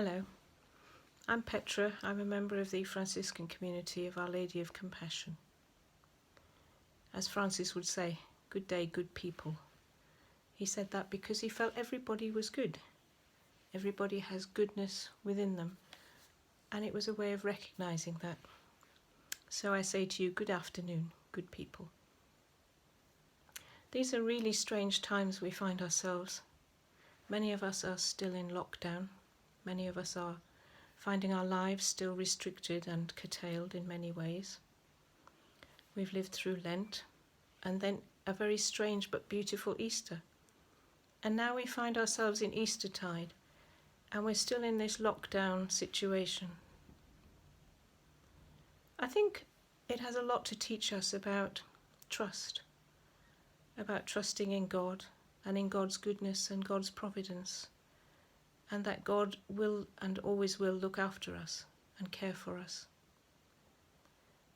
Hello, I'm Petra. I'm a member of the Franciscan community of Our Lady of Compassion. As Francis would say, good day, good people. He said that because he felt everybody was good. Everybody has goodness within them, and it was a way of recognising that. So I say to you, good afternoon, good people. These are really strange times we find ourselves. Many of us are still in lockdown. Many of us are finding our lives still restricted and curtailed in many ways. We've lived through Lent and then a very strange but beautiful Easter. And now we find ourselves in Eastertide and we're still in this lockdown situation. I think it has a lot to teach us about trust, about trusting in God and in God's goodness and God's providence, and that God will and always will look after us and care for us.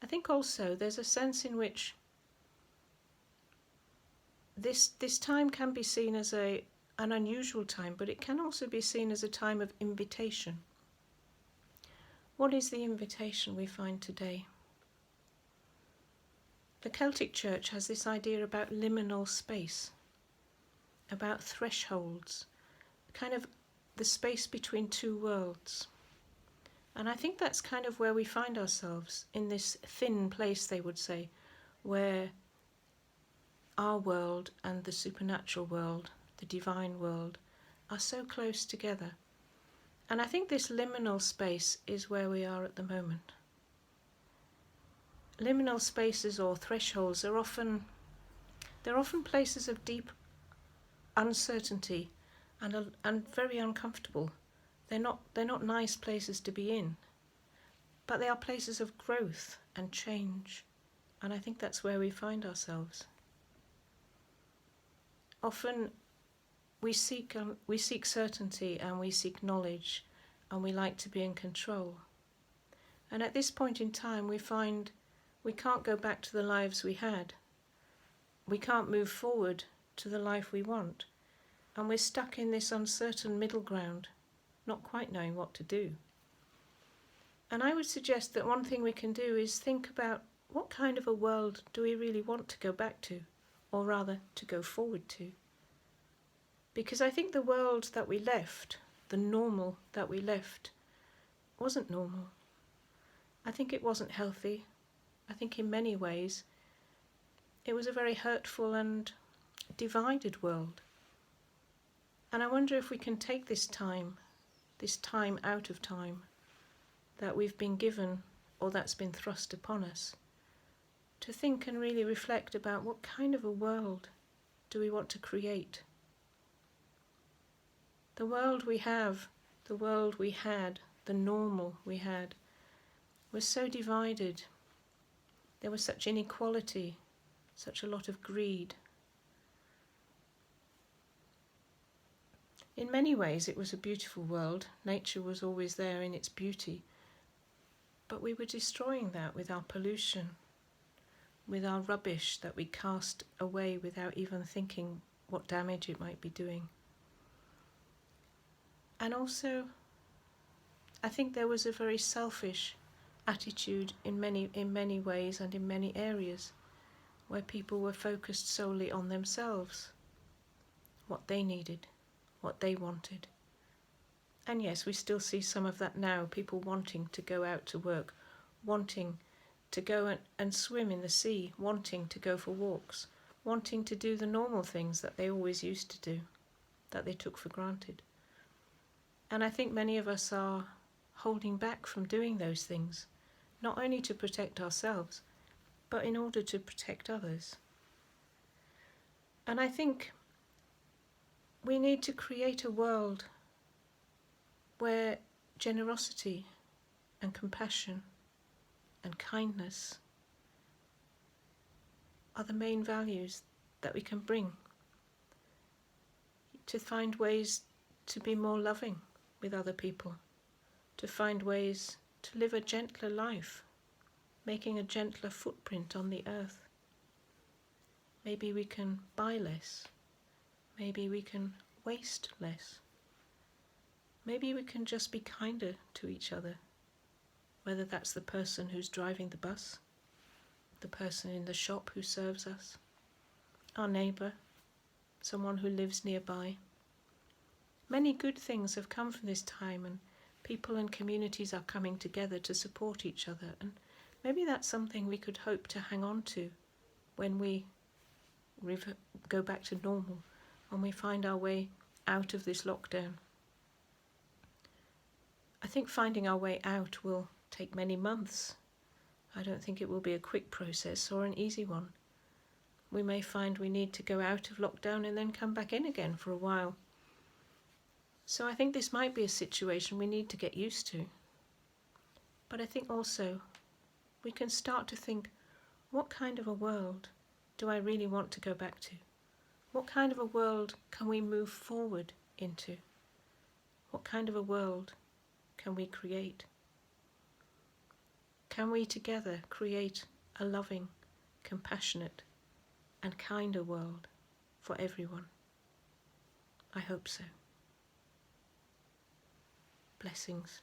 I think also there's a sense in which this time can be seen as an unusual time, but it can also be seen as a time of invitation. What is the invitation we find today? The Celtic Church has this idea about liminal space, about thresholds, kind of the space between two worlds. And I think that's kind of where we find ourselves, in this thin place, they would say, where our world and the supernatural world, the divine world, are so close together. And I think this liminal space is where we are at the moment. Liminal spaces or thresholds are often places of deep uncertainty and very uncomfortable. They're not nice places to be in, but they are places of growth and change, and I think that's where we find ourselves. Often we seek certainty and we seek knowledge, and we like to be in control. And at this point in time, we find we can't go back to the lives we had. We can't move forward to the life we want, and we're stuck in this uncertain middle ground, not quite knowing what to do. And I would suggest that one thing we can do is think about what kind of a world do we really want to go back to, or rather to go forward to. Because I think the world that we left, the normal that we left, wasn't normal. I think it wasn't healthy. I think in many ways it was a very hurtful and divided world. And I wonder if we can take this time out of time that we've been given, or that's been thrust upon us, to think and really reflect about what kind of a world do we want to create. The world we have, the world we had, the normal we had, was so divided. There was such inequality, such a lot of greed. In many ways it was a beautiful world. Nature was always there in its beauty. But we were destroying that with our pollution, with our rubbish that we cast away without even thinking what damage it might be doing. And also, I think there was a very selfish attitude in many ways and in many areas, where people were focused solely on themselves, what they needed, what they wanted. And yes, we still see some of that now, people wanting to go out to work, wanting to go and swim in the sea, wanting to go for walks, wanting to do the normal things that they always used to do, that they took for granted. And I think many of us are holding back from doing those things, not only to protect ourselves, but in order to protect others. And I think we need to create a world where generosity and compassion and kindness are the main values that we can bring, to find ways to be more loving with other people, to find ways to live a gentler life, making a gentler footprint on the earth. Maybe we can buy less. Maybe we can waste less. maybe we can just be kinder to each other, whether that's the person who's driving the bus, the person in the shop who serves us, our neighbour, someone who lives nearby. Many good things have come from this time, and people and communities are coming together to support each other, and maybe that's something we could hope to hang on to when we go back to normal, when we find our way out of this lockdown. I think finding our way out will take many months. I don't think it will be a quick process or an easy one. We may find we need to go out of lockdown and then come back in again for a while. So I think this might be a situation we need to get used to. But I think also we can start to think, what kind of a world do I really want to go back to? What kind of a world can we move forward into? What kind of a world can we create? Can we together create a loving, compassionate, and kinder world for everyone? I hope so. Blessings.